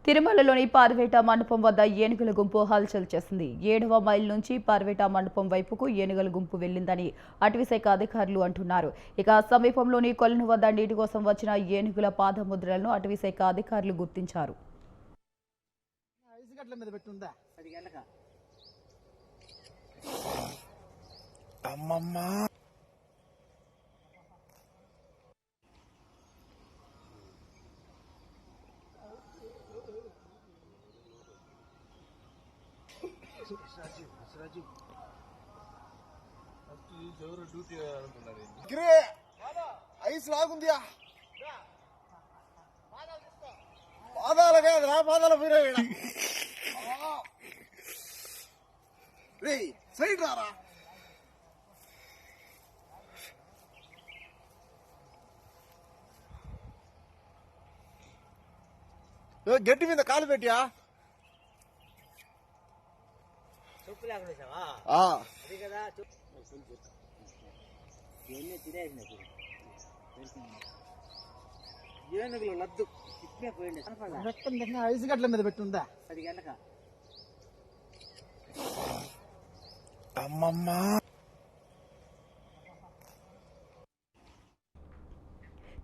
తిరుమలలోని పార్వేట మండపం వద్ద ఏనుగుల గుంపు హల్చల్ చేసింది. 7వ మైల్ నుంచి పార్వేట మండపం వైపుకు ఏనుగుల గుంపు వెళ్లిందని అటవీశాఖ అధికారులు అంటున్నారు. ఇక సమీపంలోని కొలను వద్ద నీటి కోసం వచ్చిన ఏనుగుల పాదముద్రలను అటవీశాఖ అధికారులు గుర్తించారు. ఐస్ లాగుంది పాదాలు కాదు నా పాదాలు పోయినా సైడ్ రారా గట్టి మీద కాలు పెట్టియా ఏనుగులు లద్దు ఇప్పుడే పోయింది. ఐసు గట్ల మీద పెట్టుందా 10 గంటక అమ్మమ్మా.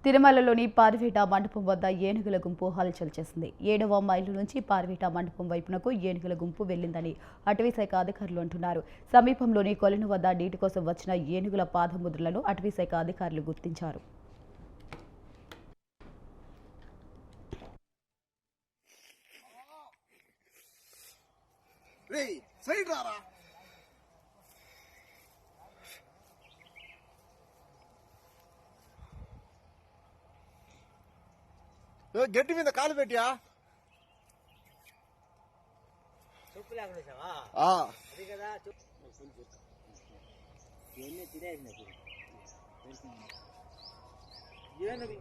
తిరుమలలోని పార్వేట మండపం వద్ద ఏనుగుల గుంపు హల్చల్ చేసింది. 7వ మైలు నుంచి పార్వేట మండపం వైపునకు ఏనుగుల గుంపు వెళ్లిందని అటవీశాఖ అధికారులు అంటున్నారు. సమీపంలోని కొలను వద్ద నీటి కోసం వచ్చిన ఏనుగుల పాదముద్రలను అటవీశాఖ అధికారులు గుర్తించారు. సైడ్ రారా గట్టి మీద కాలు పెట్టియా చెప్పు లేకుండా అది కదా ఇవన్నీ తినేసినప్పుడు ఏనుగులు